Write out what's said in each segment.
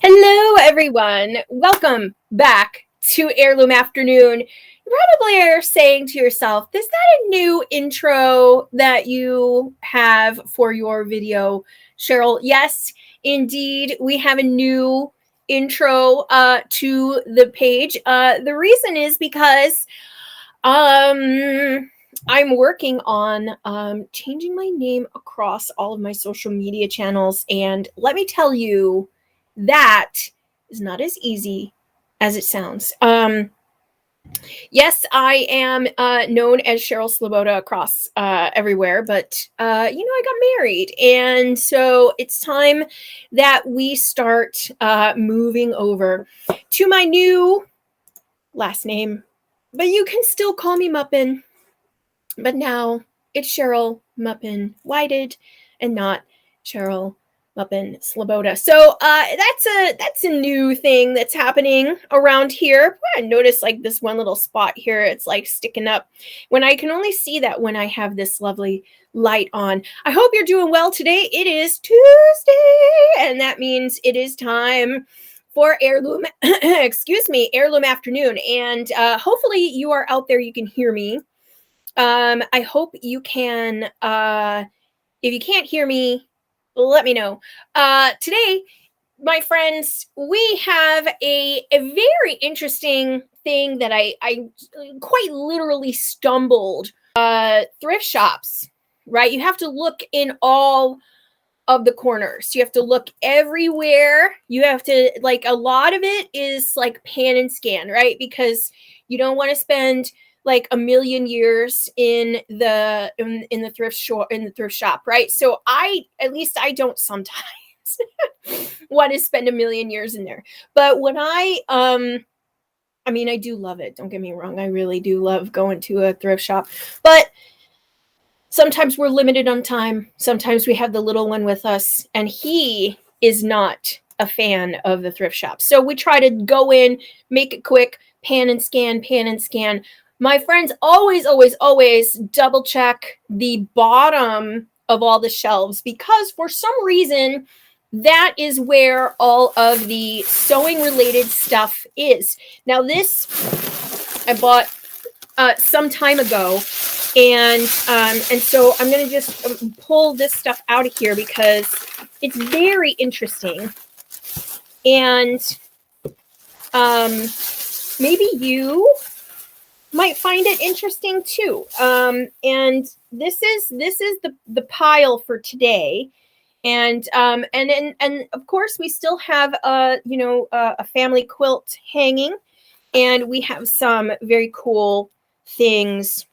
Hello, everyone. Welcome back to Heirloom Afternoon. You probably are saying to yourself, is that a new intro that you have for your video, Cheryl? Yes, indeed. We have a new intro to the page. The reason is because I'm working on changing my name across all of my social media channels. And let me tell you, that is not as easy as it sounds. Yes, I am known as Cheryl Sloboda across everywhere, but I got married, and so it's time that we start moving over to my new last name. But you can still call me Muppin. But now it's Cheryl Muppin Whited and not Cheryl Muppin Sloboda. So that's a new thing that's happening around here. I noticed like this one little spot here, it's like sticking up when I can only see that when I have this lovely light on. I hope you're doing well today. It is Tuesday, and that means it is time for Heirloom, Heirloom Afternoon. And hopefully you are out there, you can hear me. I hope you can, if you can't hear me, let me know. Today, my friends, we have a very interesting thing that I quite literally stumbled. Thrift shops, right? You have to look in all of the corners. You have to look everywhere. You have to, like, a lot of it is like pan and scan, right? Because you don't want to spend like a million years in the thrift shop, right? So at least I don't sometimes want to spend a million years in there. But when I do love it. Don't get me wrong. I really do love going to a thrift shop. But sometimes we're limited on time. Sometimes we have the little one with us, and he is not a fan of the thrift shop. So we try to go in, make it quick, pan and scan. My friends, always double check the bottom of all the shelves, because for some reason, that is where all of the sewing related stuff is. Now this I bought some time ago, and so I'm going to just pull this stuff out of here because it's very interesting. And maybe you might find it interesting too. And this is the pile for today. And of course we still have a family quilt hanging, and we have some very cool things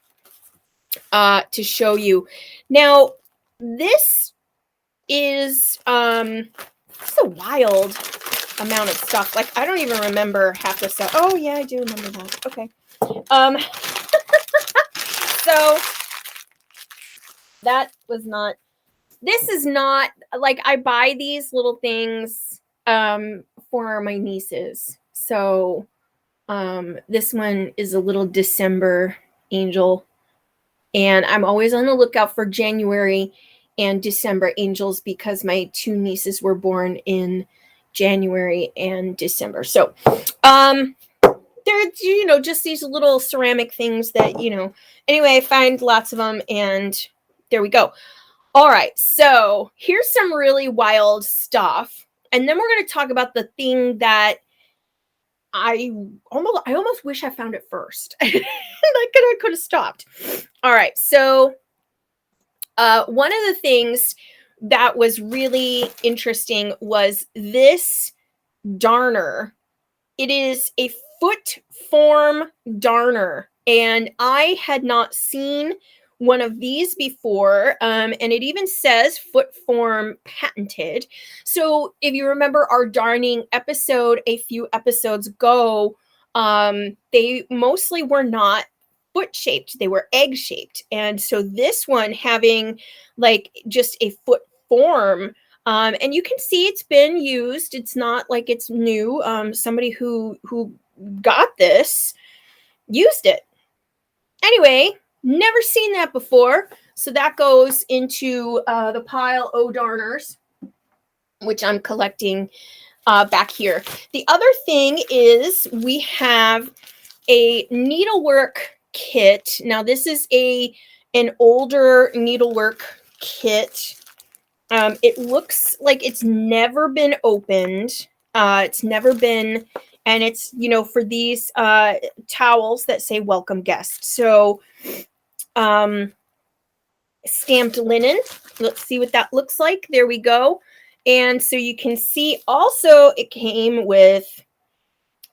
to show you. Now, this is it's a wild amount of stuff. Like, I don't even remember half the stuff. Oh yeah, I do remember that. Okay. So that was not, this is not, like, I buy these little things for my nieces. So this one is a little December angel, and I'm always on the lookout for January and December angels because my two nieces were born in January and December. So they're just these little ceramic things that anyway, I find lots of them, and there we go. All right, so here's some really wild stuff, and then we're going to talk about the thing that I almost wish I found it first. I could have stopped. All right, so one of the things that was really interesting was this darner. It is a foot form darner, and I had not seen one of these before, and it even says foot form patented. So if you remember our darning episode a few episodes ago, they mostly were not foot shaped, they were egg shaped. And so this one having like just a foot form, and you can see it's been used. It's not like it's new. Somebody who got this used it. Anyway, never seen that before. So that goes into the pile O darners, which I'm collecting back here. The other thing is we have a needlework kit. Now this is an older needlework kit. It looks like it's never been opened. It's never been, and it's, you know, for these towels that say welcome guest. So stamped linen. Let's see what that looks like. There we go. And so you can see also it came with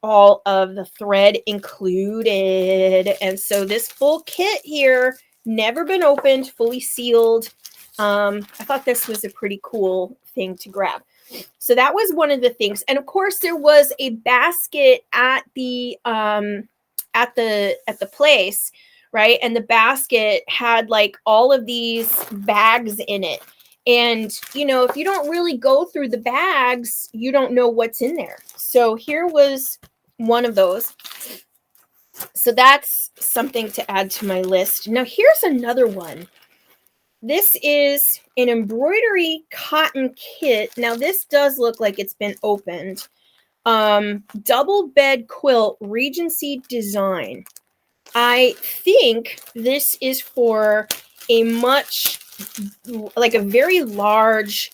all of the thread included. And so this full kit here, never been opened, fully sealed. I thought this was a pretty cool thing to grab. So that was one of the things. And of course there was a basket at the place, right? And the basket had like all of these bags in it. And, you know, if you don't really go through the bags, you don't know what's in there. So here was one of those. So that's something to add to my list. Now, here's another one. This is an embroidery cotton kit. Now, this does look like it's been opened. Double bed quilt, Regency design. I think this is for a very large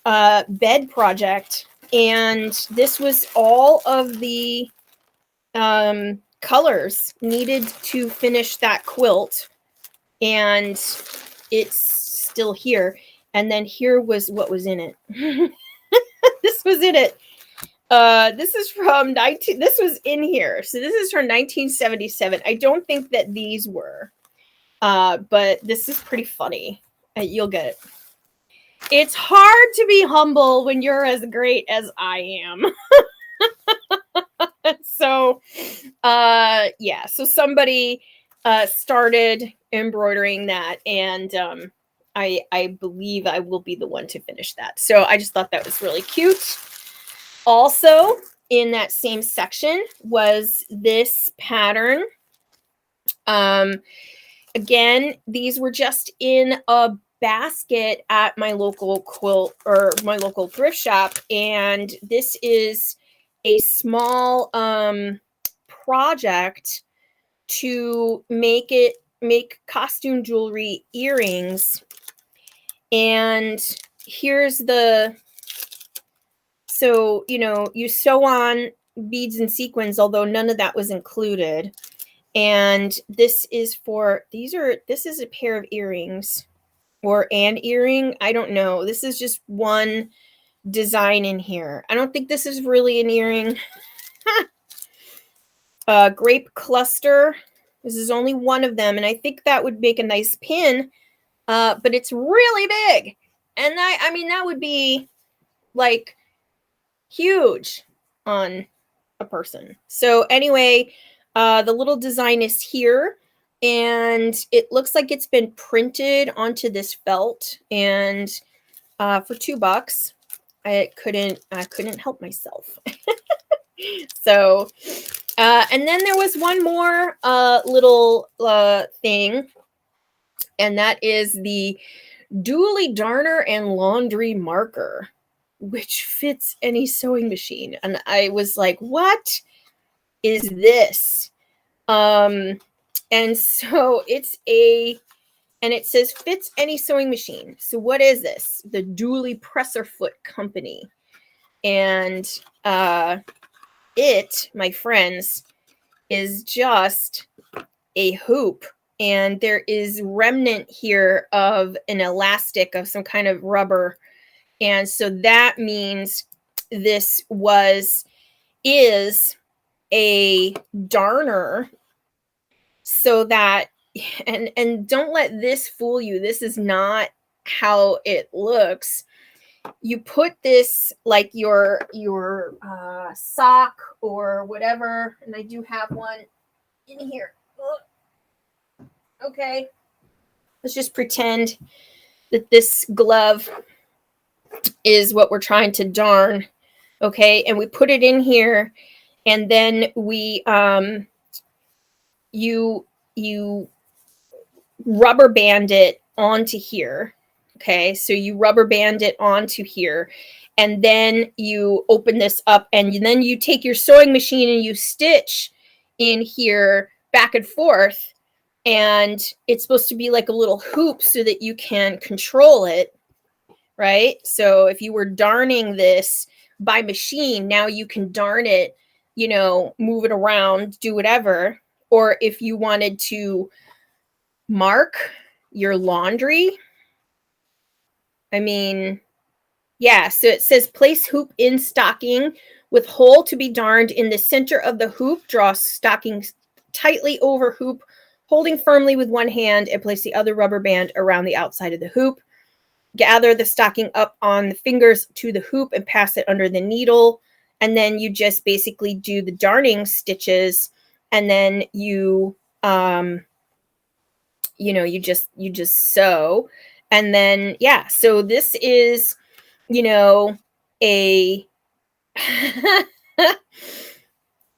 bed project, and this was all of the colors needed to finish that quilt, and it's still here. And then here was what was in it. This was in it. This is from this was in here. So this is from 1977. I don't think that these were. But this is pretty funny. You'll get it. It's hard to be humble when you're as great as I am. So, yeah. So somebody started embroidering that, and I believe I will be the one to finish that. So I just thought that was really cute. Also, in that same section was this pattern. Again, these were just in a basket at my local quilt or my local thrift shop, and this is a small project to make costume jewelry earrings. And here's so, you know, you sew on beads and sequins, although none of that was included. And this is this is a pair of earrings or an earring. I don't know. This is just one design in here. I don't think this is really an earring. Grape cluster. This is only one of them. And I think that would make a nice pin, but it's really big. And I mean, that would be like huge on a person. So anyway, the little design is here, and it looks like it's been printed onto this felt, and for $2, I couldn't help myself. So, and then there was one more little thing, and that is the Dooley Darner and Laundry Marker, which fits any sewing machine. And I was like, what is this? And so and it says fits any sewing machine. So what is this? The Dooley Presser Foot Company. And it, my friends, is just a hoop. And there is remnant here of an elastic of some kind of rubber. And so that means this is a darner, so that, and don't let this fool you. This is not how it looks. You put this like your sock or whatever, and I do have one in here. Okay, let's just pretend that this glove is what we're trying to darn. Okay, and we put it in here, and then we you rubber band it onto here. Okay, so you rubber band it onto here, and then you open this up, and then you take your sewing machine and you stitch in here back and forth, and it's supposed to be like a little hoop so that you can control it, right? So if you were darning this by machine, now you can darn it, move it around, do whatever. Or if you wanted to mark your laundry, I mean, yeah, so it says place hoop in stocking with hole to be darned in the center of the hoop. Draw stocking tightly over hoop, holding firmly with one hand, and place the other rubber band around the outside of the hoop. Gather the stocking up on the fingers to the hoop and pass it under the needle. And then you just basically do the darning stitches, and then you just sew. And then, yeah, so this is, a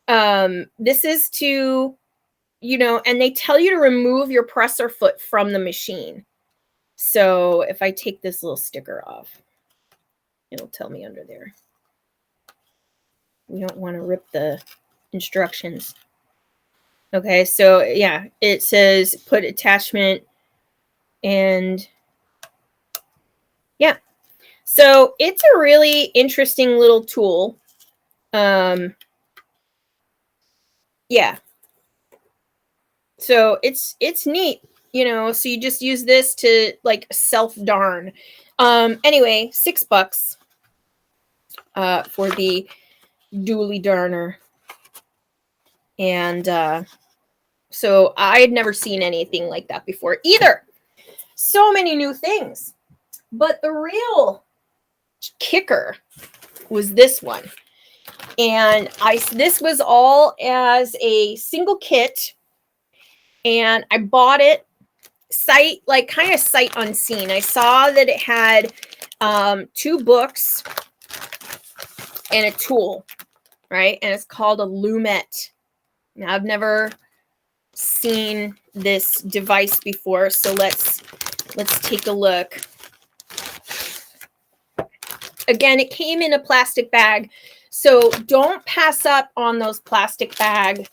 this is to, and they tell you to remove your presser foot from the machine. So if I take this little sticker off, it'll tell me under there. We don't want to rip the instructions. Okay, so yeah, it says put attachment, and yeah. So it's a really interesting little tool. Yeah. So it's neat, so you just use this to like self darn. Anyway, $6 for the Dually Darner. And so I had never seen anything like that before either. So many new things. But the real kicker was this one. And this was all as a single kit. And I bought it sight unseen. I saw that it had 2 books and a tool, right? And it's called a Loomette. Now, I've never seen this device before, so let's take a look. Again, it came in a plastic bag, so don't pass up on those plastic bag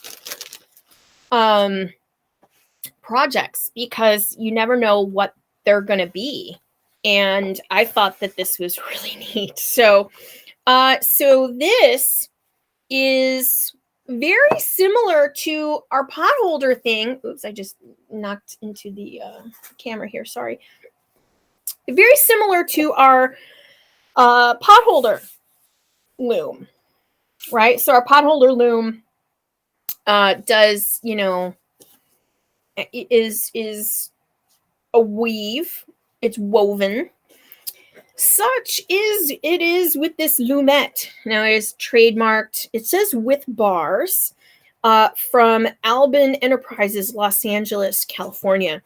projects, because you never know what they're going to be. And I thought that this was really neat. So this is very similar to our potholder thing. Oops, I just knocked into the camera here. Sorry. Very similar to our potholder loom, right? So our potholder loom does, is a weave. It's woven. Such it is with this Loomette. Now it is trademarked. It says with bars, from Albin Enterprises, Los Angeles, California,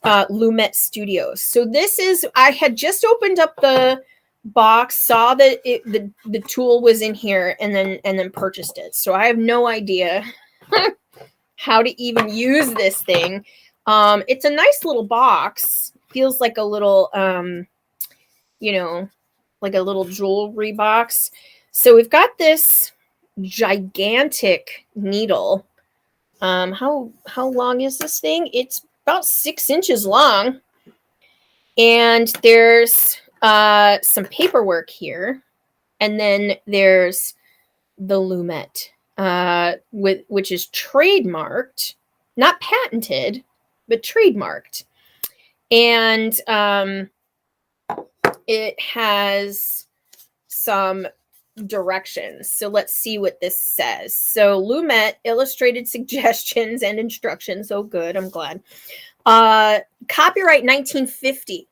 Loomette Studios. So this is, I had just opened up the box, saw that the tool was in here, and then purchased it. So I have no idea how to even use this thing. It's a nice little box. Feels like a little like a little jewelry box. So we've got this gigantic needle. How long is this thing? It's about 6 inches long. And there's some paperwork here. And then there's the Loomette, which is trademarked, not patented, but trademarked. And it has some directions. So let's see what this says. So Loomette, illustrated suggestions and instructions. Oh, good. I'm glad. Copyright 1950.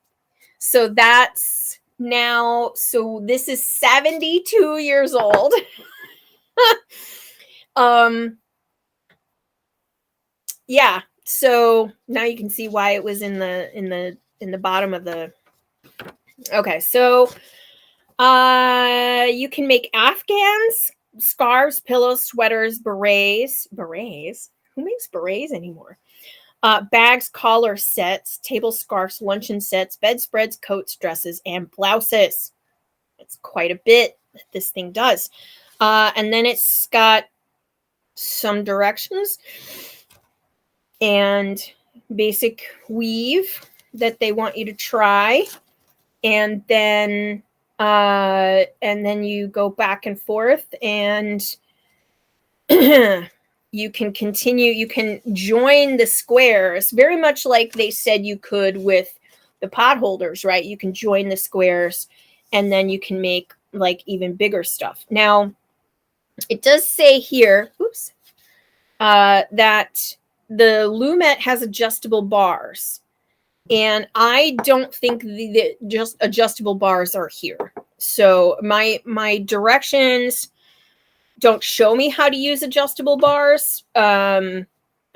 So that's now, so this is 72 years old. Yeah. So now you can see why it was in the bottom of the. Okay, so you can make afghans, scarves, pillows, sweaters, berets. Berets? Who makes berets anymore? Bags, collar sets, table scarves, luncheon sets, bedspreads, coats, dresses, and blouses. It's quite a bit that this thing does. And then it's got some directions and basic weave that they want you to try. And then you go back and forth, and you can continue, you can join the squares, very much like they said you could with the potholders, right? You can join the squares, and then you can make like even bigger stuff. Now, it does say here, that the Loomette has adjustable bars. And I don't think the just adjustable bars are here. So my directions don't show me how to use adjustable bars. I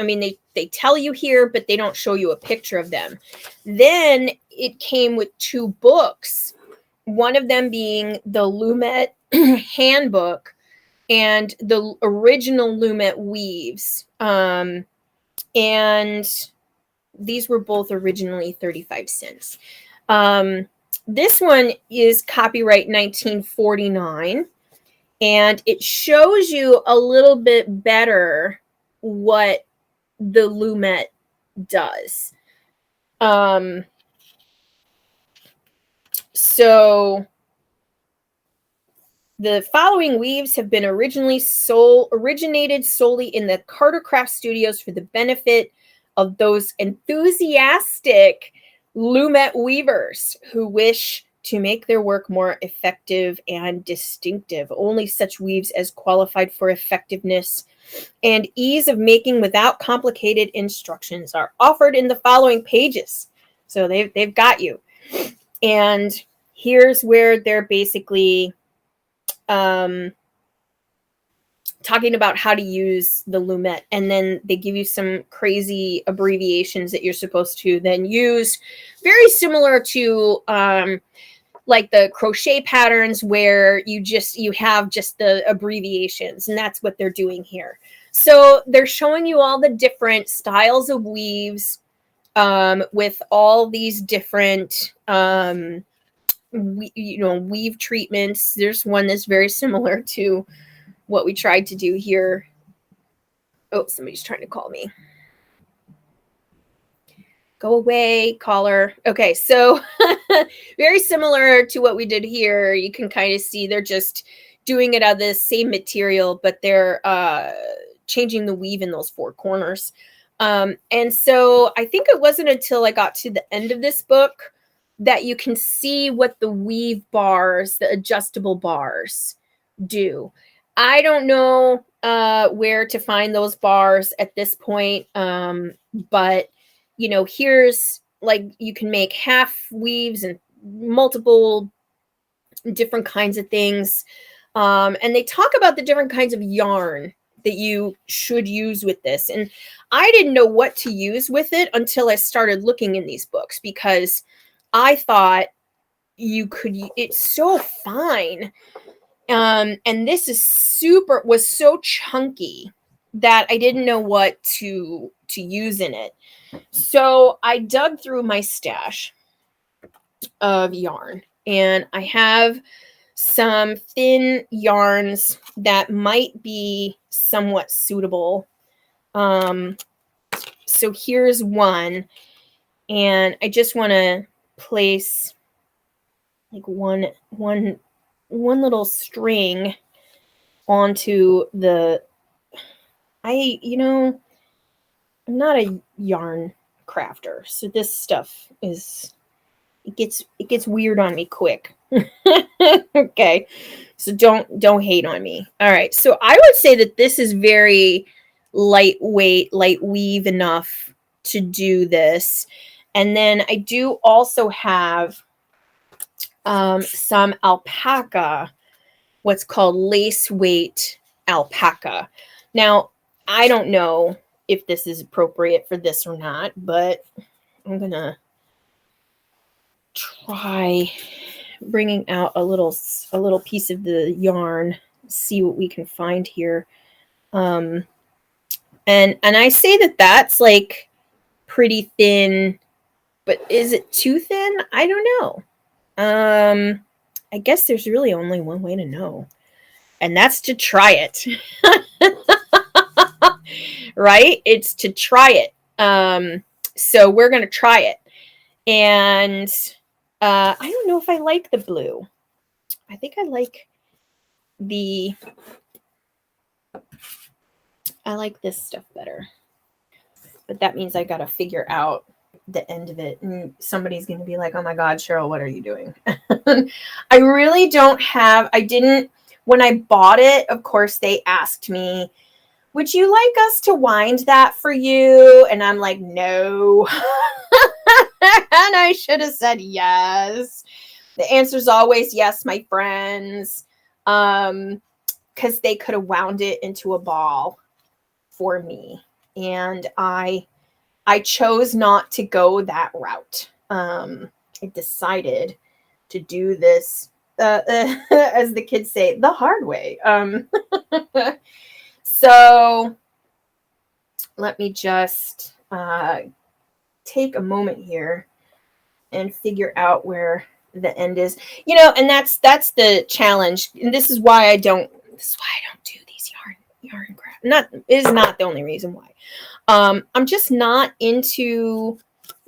mean, they tell you here, but they don't show you a picture of them. Then it came with 2 books, one of them being the Loomette handbook and the original Loomette weaves. And these were both originally 35 cents. This one is copyright 1949. And it shows you a little bit better what the Loomette does. So the following weaves have been originated solely in the Carter Craft Studios for the benefit of those enthusiastic Loomette weavers who wish to make their work more effective and distinctive. Only such weaves as qualified for effectiveness and ease of making without complicated instructions are offered in the following pages. So they've got you. And here's where they're basically talking about how to use the Loomette, and then they give you some crazy abbreviations that you're supposed to then use, very similar to like the crochet patterns where you have just the abbreviations, and that's what they're doing here. So they're showing you all the different styles of weaves with all these different weave treatments. There's one that's very similar to what we tried to do here. Oh, somebody's trying to call me. Go away, caller. Okay, so very similar to what we did here. You can kind of see they're just doing it out of the same material, but they're changing the weave in those 4 corners. And so I think it wasn't until I got to the end of this book that you can see what the weave bars, the adjustable bars, do. I don't know where to find those bars at this point, but here's like you can make half weaves and multiple different kinds of things, and they talk about the different kinds of yarn that you should use with this. And I didn't know what to use with it until I started looking in these books, because I thought it's so fine. And this was so chunky that I didn't know what to use in it. So I dug through my stash of yarn, and I have some thin yarns that might be somewhat suitable. So here's one, and I just want to place like one little string onto the, I'm not a yarn crafter, so this stuff it gets weird on me quick. Okay, so don't hate on me. All right, so I would say that this is very lightweight, light weave enough to do this. And then I do also have some alpaca, what's called lace weight alpaca. Now, I don't know if this is appropriate for this or not, but I'm gonna try bringing out a little piece of the yarn, see what we can find here. And I say that that's like pretty thin, but is it too thin? I don't know. I guess there's really only one way to know, and that's to try it. Right? It's to try it. So we're going to try it. And I don't know if I like the blue. I think I like this stuff better. But that means I got to figure out the end of it. And somebody's going to be like, oh my God, Cheryl, what are you doing? I really don't have, when I bought it, of course, they asked me, would you like us to wind that for you? And I'm like, no. And I should have said yes. The answer is always yes, my friends. Because they could have wound it into a ball for me. And I chose not to go that route. I decided to do this, as the kids say, the hard way. So let me just take a moment here and figure out where the end is. And that's the challenge. And this is why I don't do these yarn craft. Is not the only reason why. I'm just not into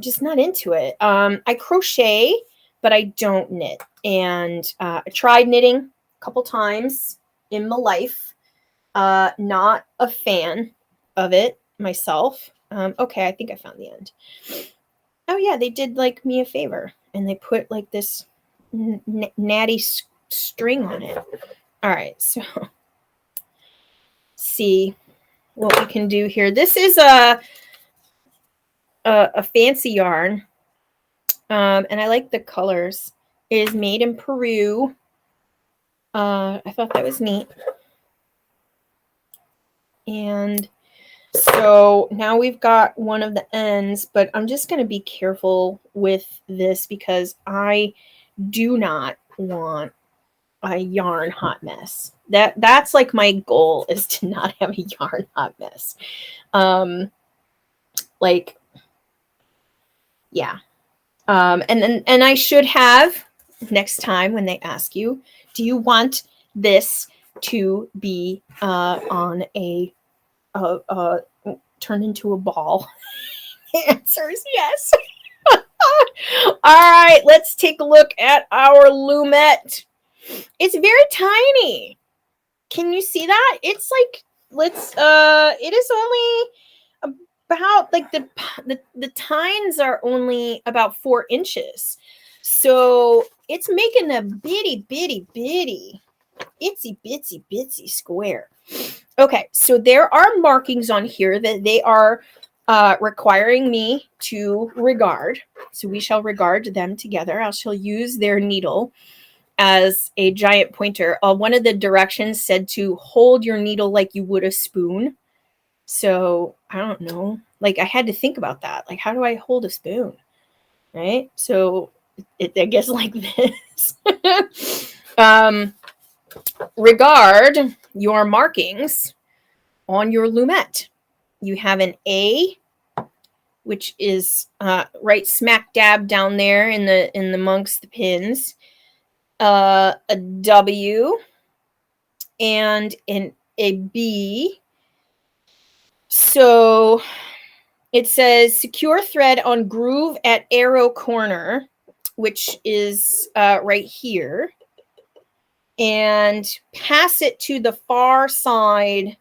it. I crochet, but I don't knit. And I tried knitting a couple times in my life. Not a fan of it myself. Okay, I think I found the end. Oh yeah, they did like me a favor, and they put like this natty string on it. All right, so see what we can do here. This is a fancy yarn, and I like the colors. It is made in Peru. I thought that was neat. And so now we've got one of the ends, but I'm just going to be careful with this because I do not want a yarn hot mess. That's like my goal, is to not have a yarn hot mess. Yeah. And I should have, next time when they ask you, do you want this to be on a turned into a ball? The answer is yes. All right, let's take a look at our Loomette. It's very tiny. Can you see that? It's like, it is only about, like, the tines are only about 4 inches. So it's making a bitty itsy bitsy square. Okay, so there are markings on here that they are requiring me to regard. So we shall regard them together. I shall use their needle as a giant pointer. One of the directions said to hold your needle like you would a spoon. So I don't know. Like, I had to think about that. Like, how do I hold a spoon? Right? So I guess like this. Regard your markings on your Loomette. You have an A, which is right smack dab down there in the amongst the pins. A W and a B. So it says secure thread on groove at arrow corner, which is right here, and pass it to the far side,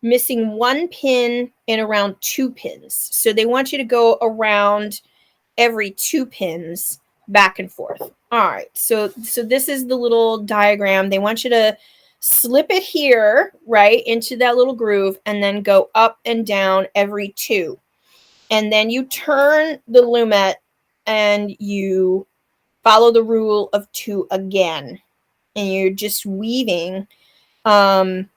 missing 1 pin and around 2 pins. So they want you to go around every 2 pins back and forth. All right, so this is the little diagram. They want you to slip it here, right, into that little groove, and then go up and down every 2. And then you turn the Loomette and you follow the rule of 2 again. And you're just weaving. And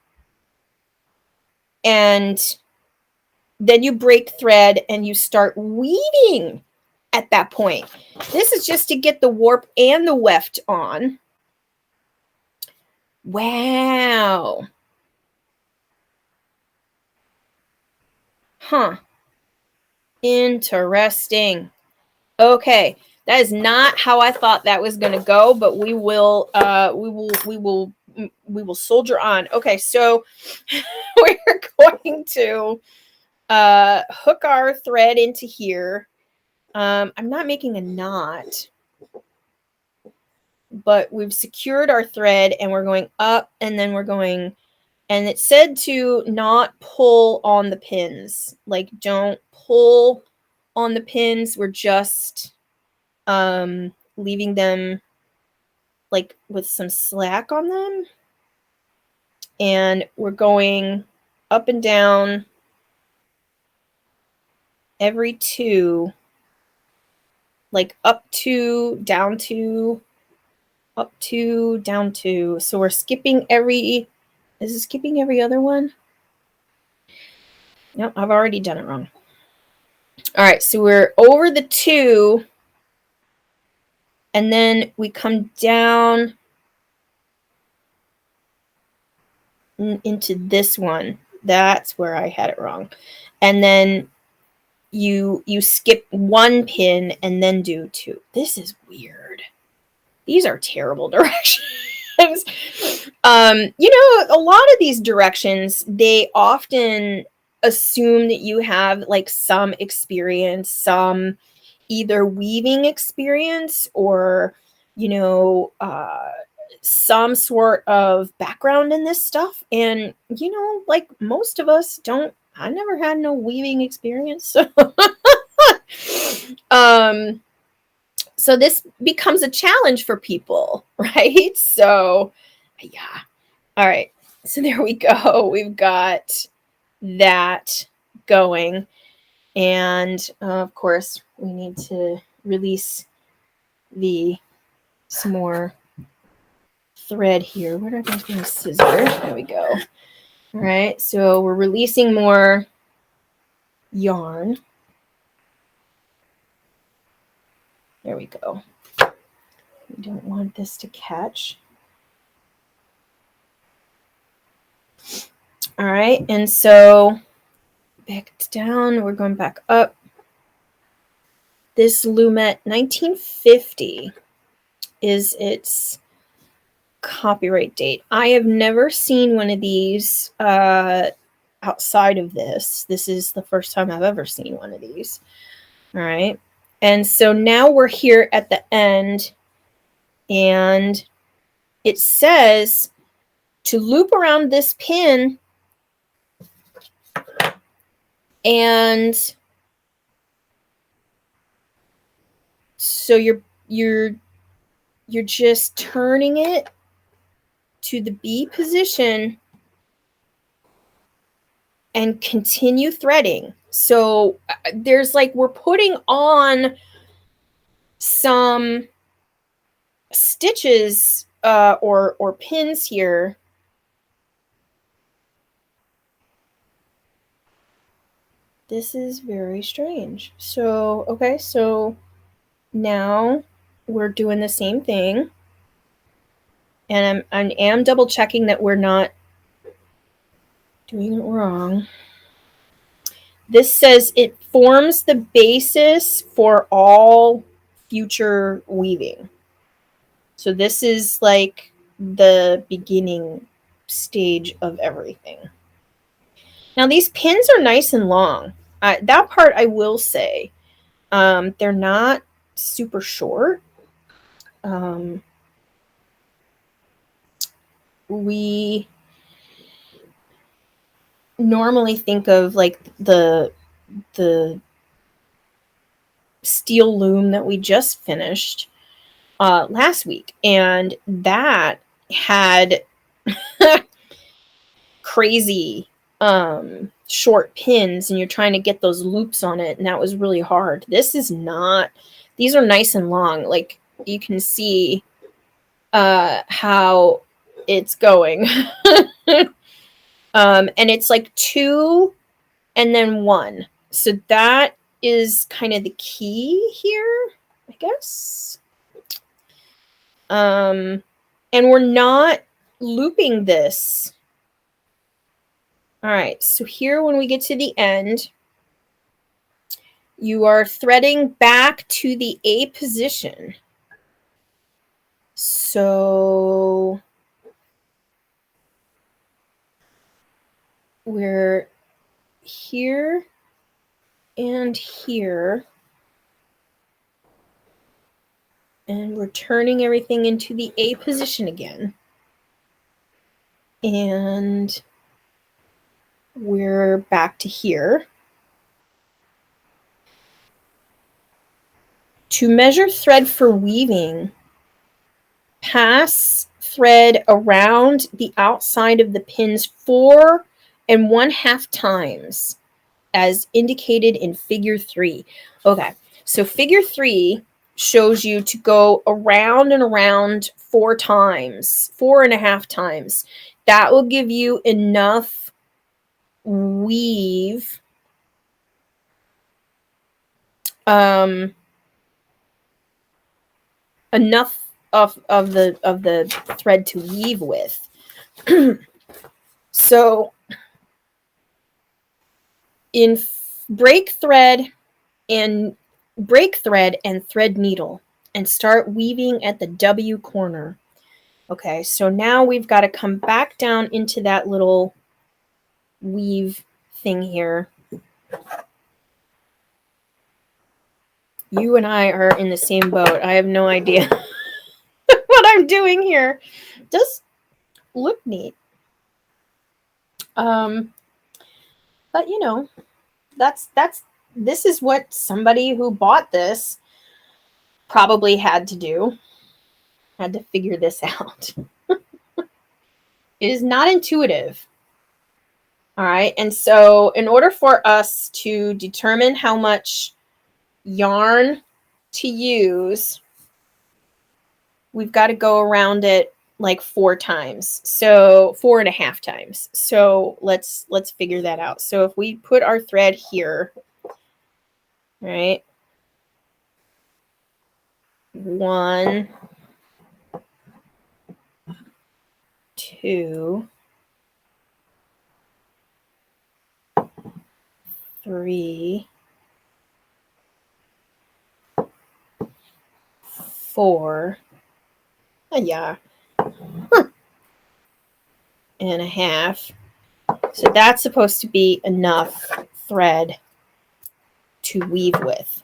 then you break thread and you start weaving at that point. This is just to get the warp and the weft on. Wow. Huh. Interesting. Okay, That is not how I thought that was going to go, but we will soldier on. Okay, so we're going to hook our thread into here. I'm not making a knot, but we've secured our thread and we're going up, and then we're going, and it said to not pull on the pins. Like, don't pull on the pins. We're just leaving them like with some slack on them. And we're going up and down every two, like up two, down two, up two, down two. So we're skipping every, is it skipping every other one? No, I've already done it wrong. All right, so we're over the two, and then we come down into this one. That's where I had it wrong. And then you skip one pin and then do two. This is weird. These are terrible directions. You know, a lot of these directions, they often assume that you have like some experience, some either weaving experience or, you know, some sort of background in this stuff. And, you know, like most of us don't, I never had no weaving experience. So, so this becomes a challenge for people, right? So, yeah. All right. So there we go. We've got that going. And of course, we need to release some more thread here. Where did I put my scissors? There we go. All right. So we're releasing more yarn. There we go. We don't want this to catch. All right, and so back down, we're going back up. This Loomette 1950 is its copyright date. I have never seen one of these outside of this. This is the first time I've ever seen one of these. All right, and so now we're here at the end, and it says to loop around this pin, and so you're just turning it to the B position and continue threading. So there's like, we're putting on some stitches or pins here. This is very strange. So, okay, so now we're doing the same thing. And I am double checking that we're not doing it wrong. This says it forms the basis for all future weaving. So this is like the beginning stage of everything. Now these pins are nice and long. That part I will say. They're not super short. We normally think of like the steel loom that we just finished last week, and that had crazy short pins, and you're trying to get those loops on it, and that was really hard. This is not. These are nice and long. Like you can see how it's going. And it's like 2 and then 1. So that is kind of the key here, I guess. And we're not looping this. All right, so here when we get to the end, You are threading back to the A position. So we're here and here. And we're turning everything into the A position again. And we're back to here. To measure thread for weaving, pass thread around the outside of the pins 4 1/2 times, as indicated in figure 3. Okay, so figure 3 shows you to go around and around 4 times, 4.5 times. That will give you enough weave enough of the thread to weave with. So in break thread and thread needle and start weaving at the W corner. Okay, so now we've got to come back down into that little weave thing here. You and I are in the same boat. I have no idea what I'm doing here. It does look neat. But you know, this is what somebody who bought this probably had to do. Had to figure this out. It is not intuitive. All right. And so in order for us to determine how much yarn to use, we've got to go around it like 4 times. So 4.5 times. So let's figure that out. So if we put our thread here, right? 1, 2, 3, 4. Yeah. And a half. So that's supposed to be enough thread to weave with.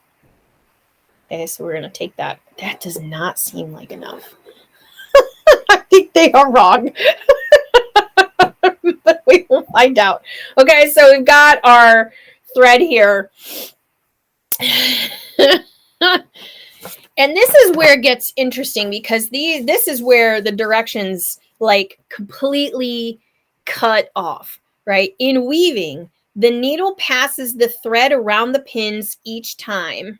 Okay, so we're going to take that. That does not seem like enough. I think they are wrong. But we will find out. Okay, so we've got our thread here. And this is where it gets interesting because this is where the directions like completely cut off, right? In weaving, the needle passes the thread around the pins each time,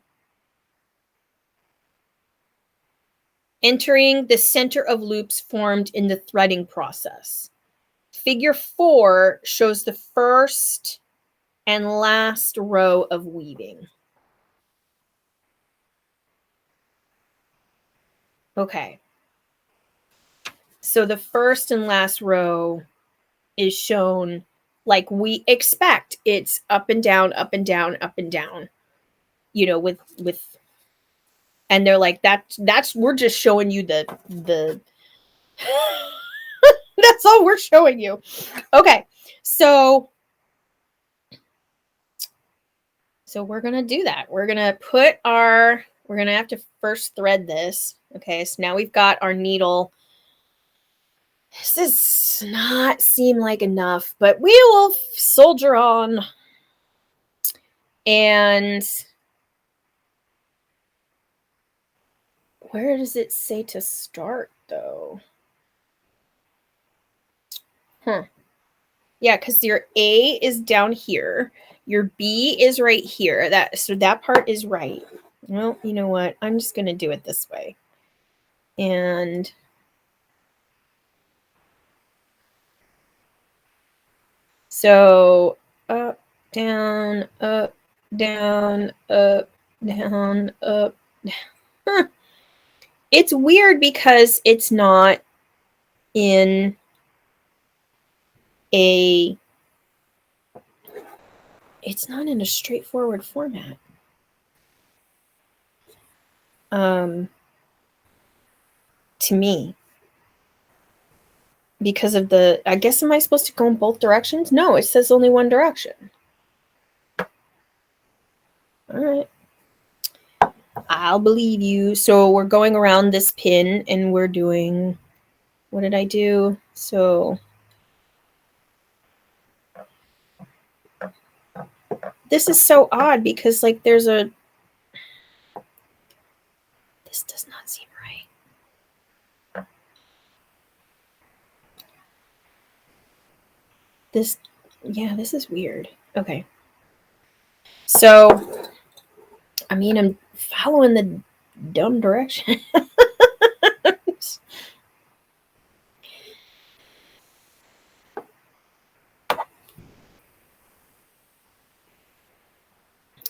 entering the center of loops formed in the threading process. Figure 4 shows the first and last row of weaving. Okay. So the first and last row is shown like we expect. It's up and down, up and down, up and down. You know, with and they're like that's we're just showing you the that's all we're showing you. Okay. So we're going to do that. We're going to we're going to have to first thread this. Okay. So now we've got our needle. This does not seem like enough, but we will soldier on. And where does it say to start, though? Yeah, because your A is down here. Your B is right here. So that part is right. Well, you know what? I'm just going to do it this way. And so up, down, up, down, up, down, up. It's weird because it's not in a straightforward format. to me. Because of the, I guess, am I supposed to go in both directions? No, it says only one direction. All right. I'll believe you. So we're going around this pin and we're doing, what did I do? So this is so odd because like there's a, this does not seem right. This, yeah, this is weird. Okay. So, I mean, I'm following the dumb direction.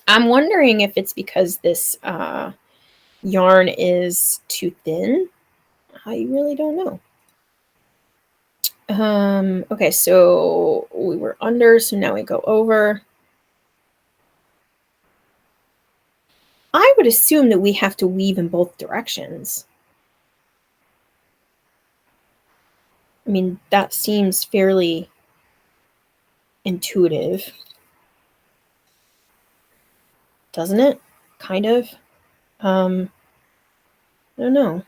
I'm wondering if it's because this yarn is too thin. I really don't know. Okay, so we were under, so now we go over. I would assume that we have to weave in both directions. I mean, that seems fairly intuitive. Doesn't it? Kind of. I don't know.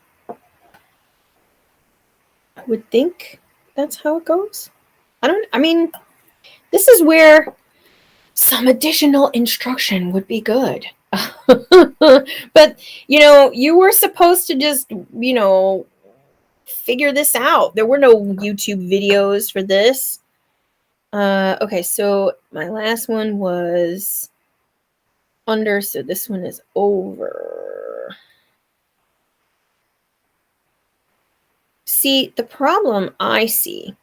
I would think that's how it goes. I mean, this is where some additional instruction would be good. But, you were supposed to just, figure this out. There were no YouTube videos for this. Okay, so my last one was under, so this one is over. See, the problem I see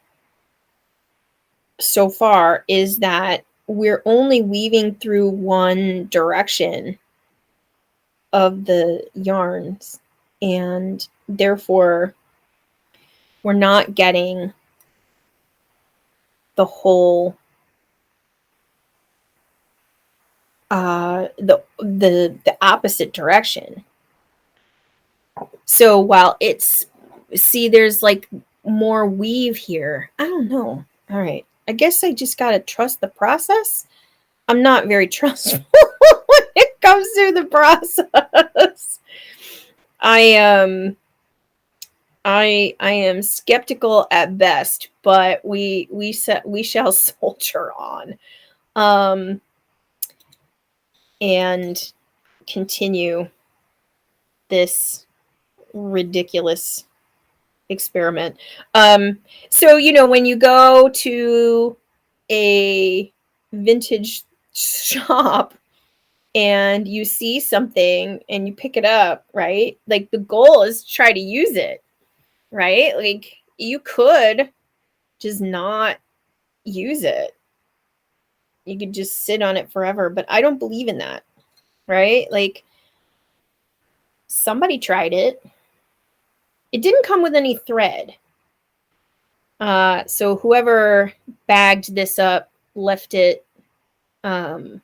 so far is that we're only weaving through one direction of the yarns, and therefore we're not getting the whole the opposite direction. So while there's like more weave here. I don't know. All right. I guess I just got to trust the process. I'm not very trustful when it comes to the process. I am skeptical at best, but we shall soldier on. And continue this ridiculous experiment. So when you go to a vintage shop and you see something and you pick it up, right? Like the goal is to try to use it, right? Like you could just not use it. You could just sit on it forever, but I don't believe in that, right? Like somebody tried it. It didn't come with any thread. So whoever bagged this up left it, All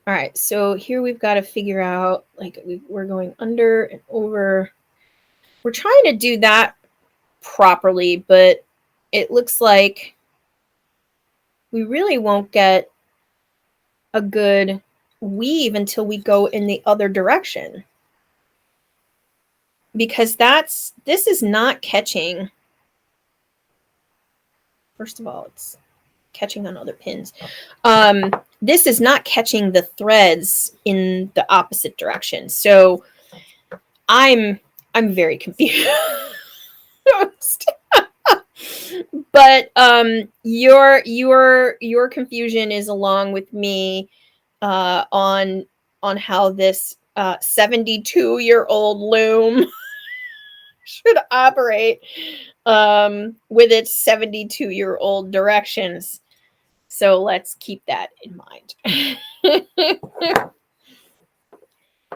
right, so here we've got to figure out, like, we're going under and over. We're trying to do that properly, but it looks like we really won't get a good weave until we go in the other direction. Because this is not catching. First of all, it's catching on other pins. This is not catching the threads in the opposite direction. So I'm very confused. But your confusion is along with me on how this 72-year-old loom should operate with its 72-year-old directions. So let's keep that in mind.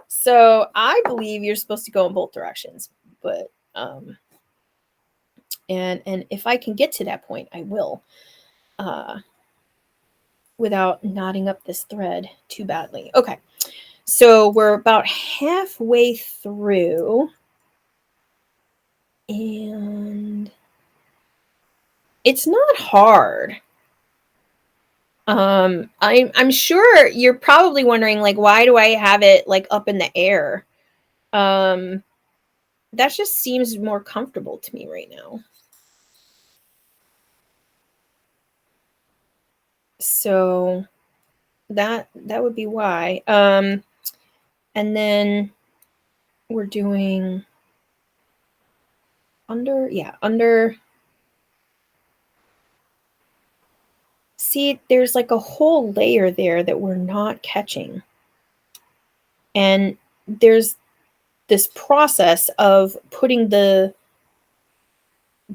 So I believe you're supposed to go in both directions, but and if I can get to that point, I will, without knotting up this thread too badly. Okay, So we're about halfway through, and it's not hard. I'm sure you're probably wondering, like, why do I have it like up in the air? Um, that just seems more comfortable to me right now. So that would be why. And then we're doing under, yeah, under. See, there's like a whole layer there that we're not catching. And there's this process of putting the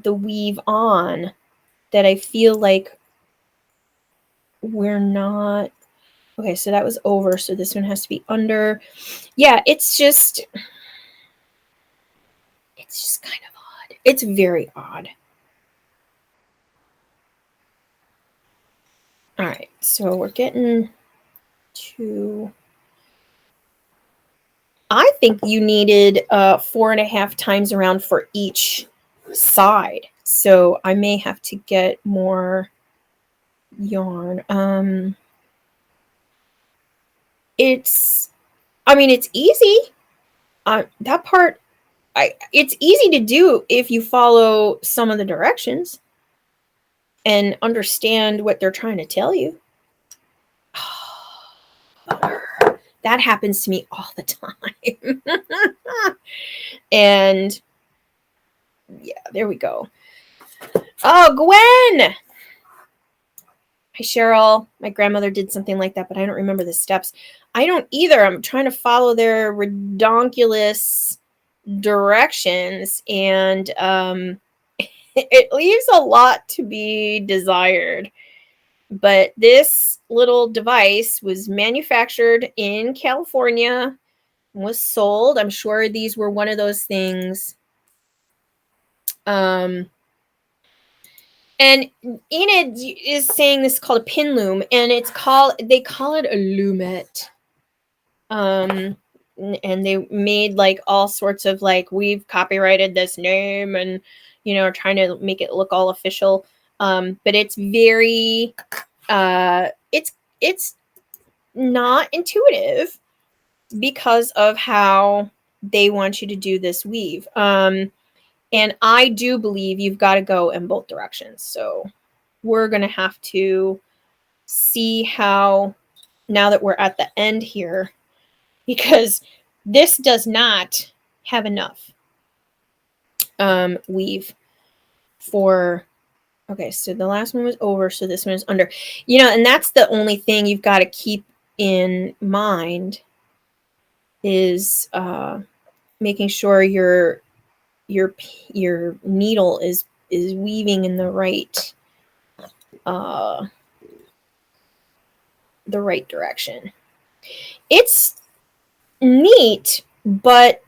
weave on that I feel like we're not. Okay, so that was over, so this one has to be under. Yeah, it's just kind of odd. It's very odd. All right, so we're getting to. I think you needed 4.5 times around for each side, so I may have to get more yarn. It's, I mean, it's easy. That part, it's easy to do if you follow some of the directions and understand what they're trying to tell you. That happens to me all the time. And yeah, there we go. Oh, Gwen! Hi, Cheryl. My grandmother did something like that, but I don't remember the steps. I don't either. I'm trying to follow their redonkulous directions, and it leaves a lot to be desired. But this little device was manufactured in California, was sold. I'm sure these were one of those things. And Enid is saying this is called a pin loom, and they call it a Loomette. And they made like all sorts of like, we've copyrighted this name, and trying to make it look all official. But it's very it's not intuitive because of how they want you to do this weave. And I do believe you've got to go in both directions. So we're going to have to see how, now that we're at the end here, because this does not have enough weave for, okay, so the last one was over, so this one is under. And that's the only thing you've got to keep in mind is making sure your needle is weaving in the right direction. It's neat, but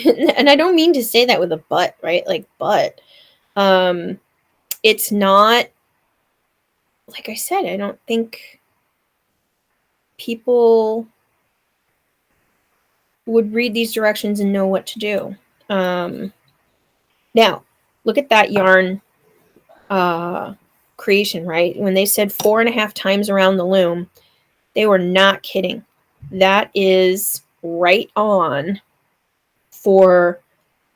and I don't mean to say that with a but, right? Like, but it's not, like I said, I don't think people would read these directions and know what to do. Now, look at that yarn creation, right? When they said 4.5 times around the loom, they were not kidding. That is right on for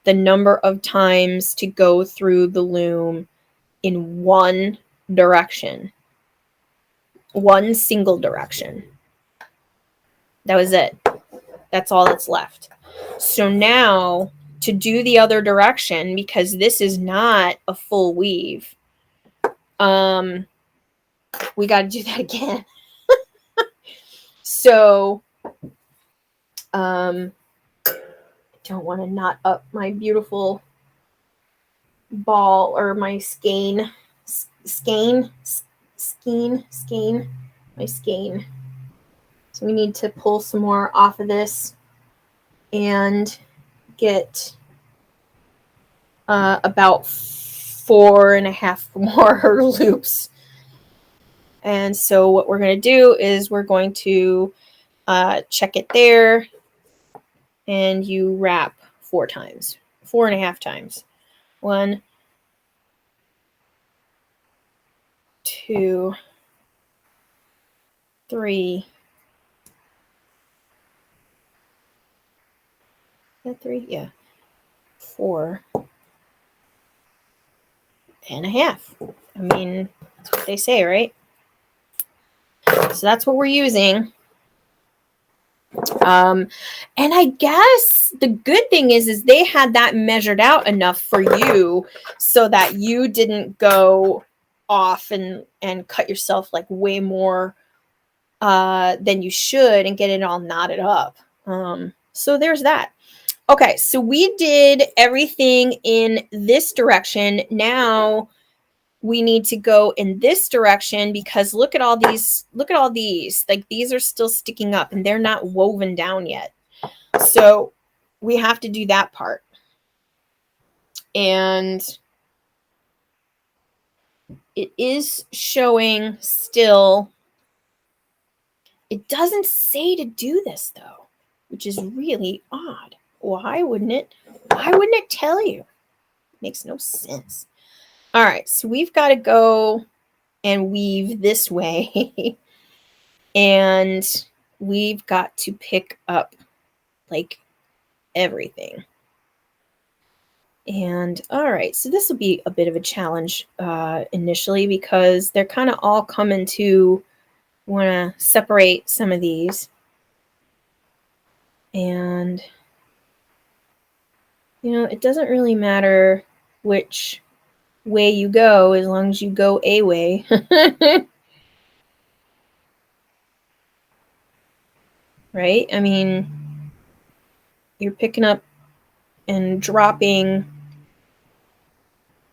the number of times to go through the loom in one direction. One single direction. That was it. That's all that's left. So now, to do the other direction, because this is not a full weave, we got to do that again. So, I don't want to knot up my beautiful ball or my skein. My skein. So we need to pull some more off of this and get about 4.5 more loops. And so what we're going to do is we're going to check it there, and you wrap 4 times, 4.5 times. 1, 2, 3. Is that 3? Yeah. 4.5. I mean, that's what they say, right? So that's what we're using. And I guess the good thing is they had that measured out enough for you so that you didn't go off and cut yourself like way more than you should and get it all knotted up. So there's that. Okay, so we did everything in this direction. Now we need to go in this direction because look at all these. Like these are still sticking up and they're not woven down yet. So we have to do that part. And it is showing still. It doesn't say to do this though, which is really odd. Why wouldn't it? Why wouldn't it tell you? It makes no sense. All right, so we've got to go and weave this way. And we've got to pick up like everything. And all right, so this will be a bit of a challenge initially because they're kind of all coming to want to separate some of these. And, you know, it doesn't really matter which way you go as long as you go a way. Right? I mean, you're picking up and dropping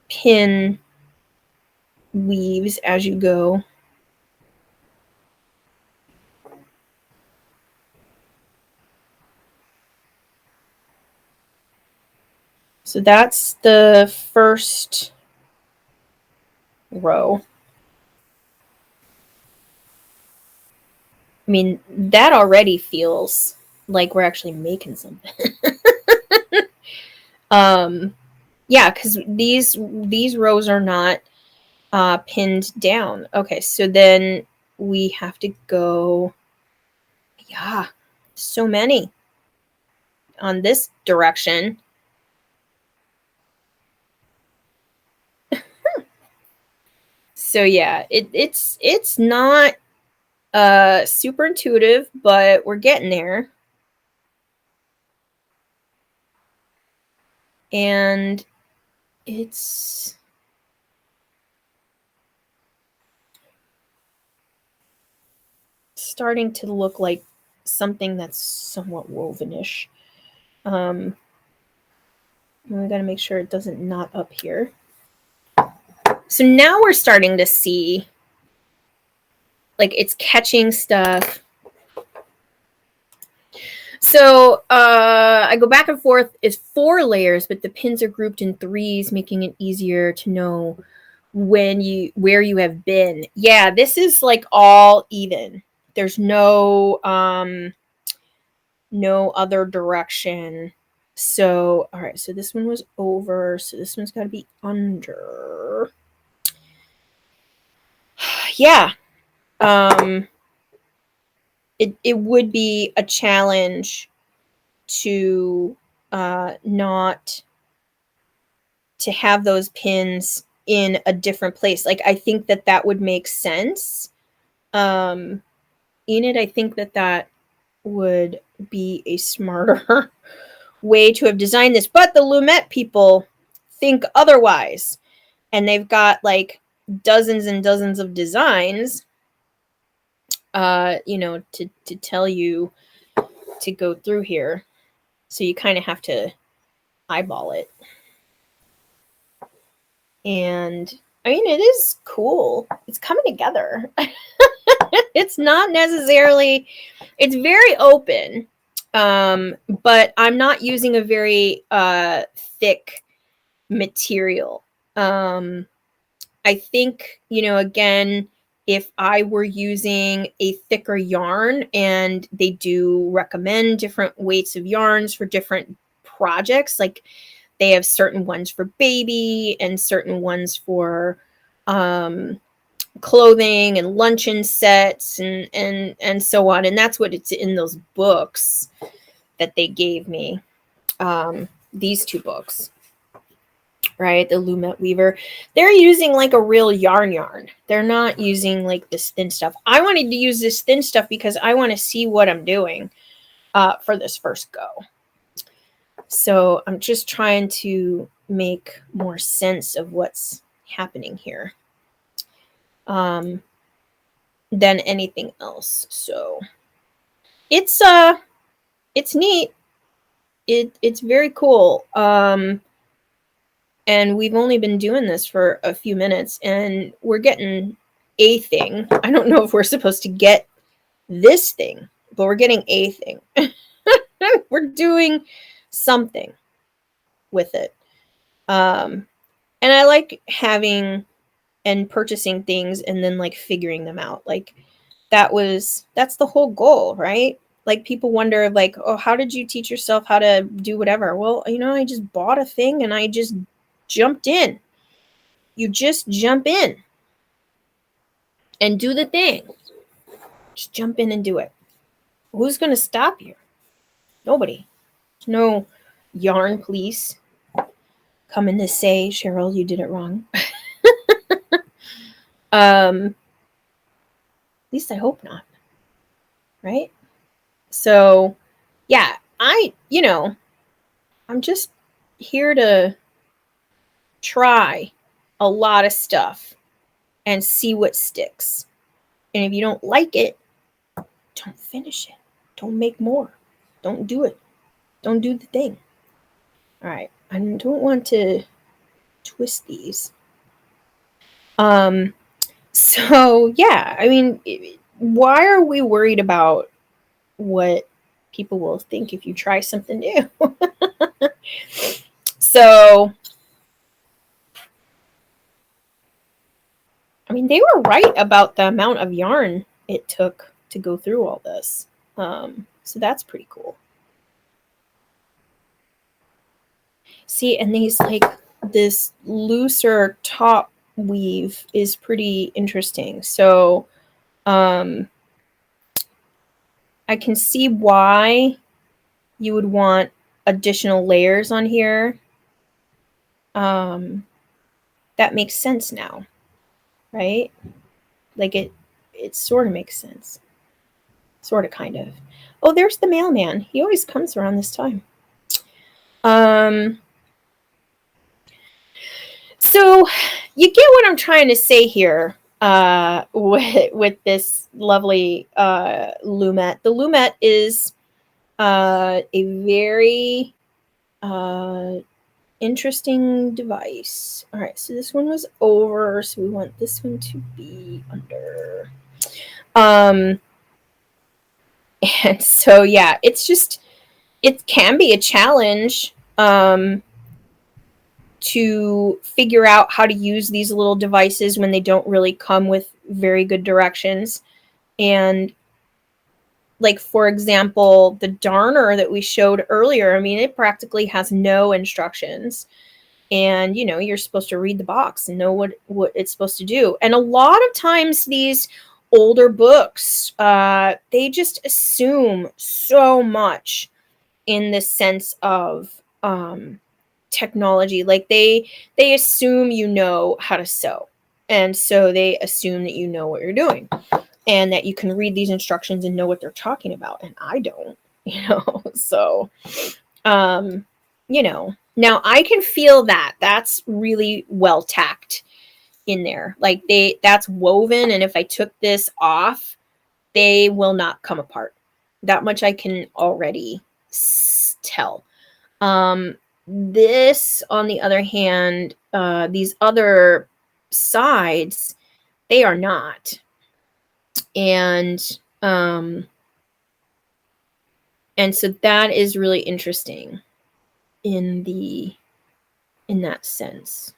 pin weaves as you go. So that's the first row. I mean, that already feels like we're actually making something. Yeah, because these rows are not pinned down. Okay, so then we have to go. Yeah, so many on this direction. So yeah, it's not super intuitive, but we're getting there. And it's starting to look like something that's somewhat wovenish. We got to make sure it doesn't knot up here. So now we're starting to see like it's catching stuff. So I go back and forth. It's 4 layers, but the pins are grouped in 3s, making it easier to know where you have been. Yeah, this is like all even. There's no other direction. So all right, so this one was over, so this one's got to be under. Yeah. It would be a challenge to not to have those pins in a different place. Like I think that would make sense. Enid, I think that would be a smarter way to have designed this. But the Loomette people think otherwise. And they've got like dozens and dozens of designs, to tell you to go through here. So you kind of have to eyeball it. And I mean, it is cool. It's coming together. It's not necessarily, it's very open, but I'm not using a very thick material. I think, again, if I were using a thicker yarn, and they do recommend different weights of yarns for different projects. Like they have certain ones for baby and certain ones for clothing and luncheon sets and so on. And that's what it's in those books that they gave me. These two books, right? The Loomette Weaver. They're using like a real yarn. They're not using like this thin stuff. I wanted to use this thin stuff because I want to see what I'm doing for this first go. So I'm just trying to make more sense of what's happening here than anything else. So it's neat. It's very cool. And we've only been doing this for a few minutes, and we're getting a thing. I don't know if we're supposed to get this thing, but we're getting a thing. We're doing something with it. And I like having and purchasing things and then like figuring them out. Like that's the whole goal, right? Like people wonder like, oh, how did you teach yourself how to do whatever? Well, I just bought a thing and I just jumped in. You just jump in and do the thing. Just jump in and do it. Who's going to stop you? Nobody. There's no yarn police coming to say, Cheryl, you did it wrong. At least I hope not. Right? So, yeah, I'm just here to try a lot of stuff and see what sticks. And if you don't like it, don't finish it. Don't make more. Don't do it. Don't do the thing. All right. I don't want to twist these. So, yeah, I mean, why are we worried about what people will think if you try something new? So, I mean, they were right about the amount of yarn it took to go through all this. So that's pretty cool. See, and these like this looser top weave is pretty interesting. So I can see why you would want additional layers on here. That makes sense now, right? Like it sort of makes sense. Sort of, kind of. Oh, there's the mailman. He always comes around this time. So you get what I'm trying to say here with this lovely Loomette. The Loomette is a very interesting device. All right, so this one was over, so we want this one to be under. And so, yeah, it can be a challenge to figure out how to use these little devices when they don't really come with very good directions. And like, for example, the darner that we showed earlier, I mean, it practically has no instructions. And, you're supposed to read the box and know what it's supposed to do. And a lot of times these older books, they just assume so much in the sense of technology. Like they assume you know how to sew, and so they assume that you know what you're doing and that you can read these instructions and know what they're talking about, and I don't. So now I can feel that that's really well tacked in there. Like that's woven, and if I took this off, they will not come apart. That much I can already tell. This, on the other hand, these other sides, they are not. And so that is really interesting in that sense.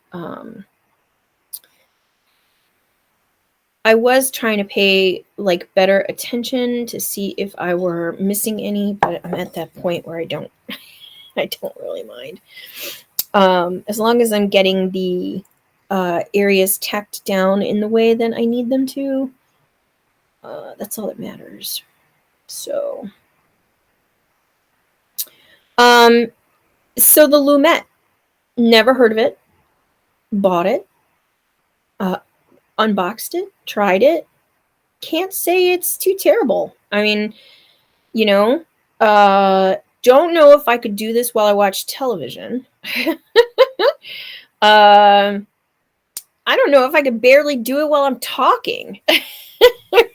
I was trying to pay like better attention to see if I were missing any, but I'm at that point where I don't I don't really mind. As long as I'm getting the areas tacked down in the way that I need them to, that's all that matters. So, um, so the Loomette, never heard of it, bought it, uh, unboxed it, tried it. Can't say it's too terrible. I mean, you know, don't know if I could do this while I watch television. Um, I don't know if I could barely do it while I'm talking.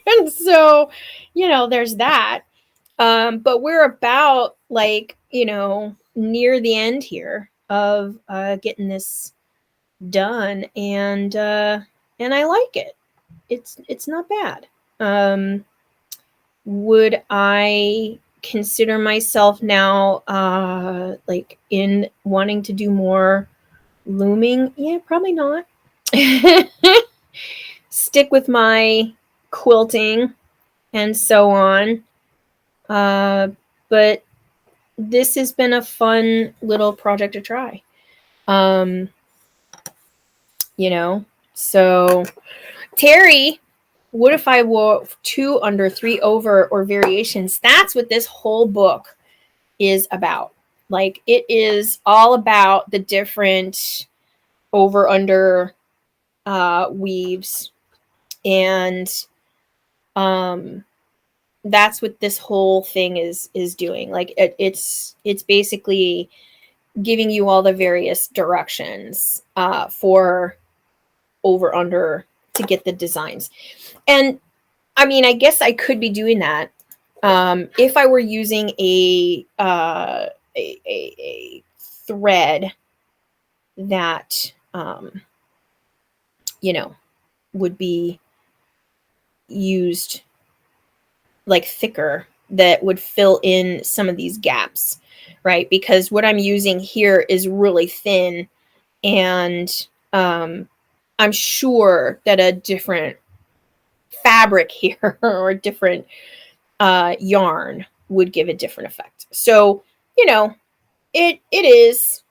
And so, there's that. But we're about like, near the end here of getting this done, and I like it. It's not bad. Would I consider myself now like in wanting to do more looming? Yeah, probably not. Stick with my quilting and so on. But this has been a fun little project to try. Um, so Terry, what if I wove 2 under, 3 over, or variations? That's what this whole book is about. Like, it is all about the different over under weaves, and that's what this whole thing is doing. Like, it's basically giving you all the various directions for over under to get the designs. And I mean, I guess I could be doing that if I were using a thread that would be used like thicker, that would fill in some of these gaps, right? Because what I'm using here is really thin, and I'm sure that a different fabric here or a different yarn would give a different effect. So, it is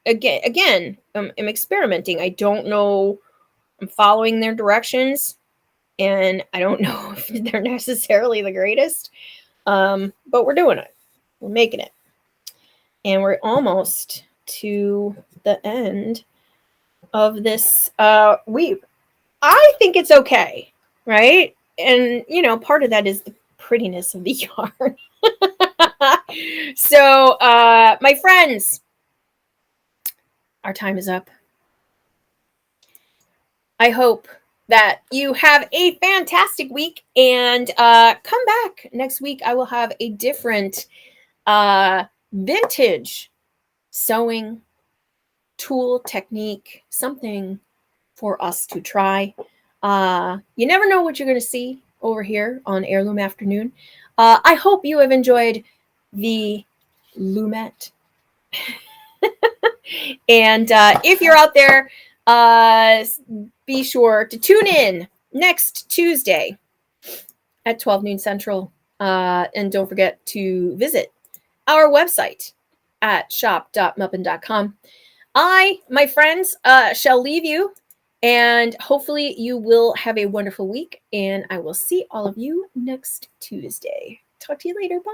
again, I'm experimenting. I don't know. I'm following their directions, and I don't know if they're necessarily the greatest. But we're doing it. We're making it. And we're almost to the end of this weave. I think it's okay, right? And, part of that is the prettiness of the yarn. So, my friends, our time is up. I hope that you have a fantastic week, and come back next week. I will have a different vintage sewing tool technique, something for us to try. You never know what you're going to see over here on Heirloom Afternoon. I hope you have enjoyed the Loomette. And if you're out there, be sure to tune in next Tuesday at 12 noon Central. And don't forget to visit our website at shop.muppin.com. I, my friends, shall leave you, and hopefully you will have a wonderful week, and I will see all of you next Tuesday. Talk to you later. Bye.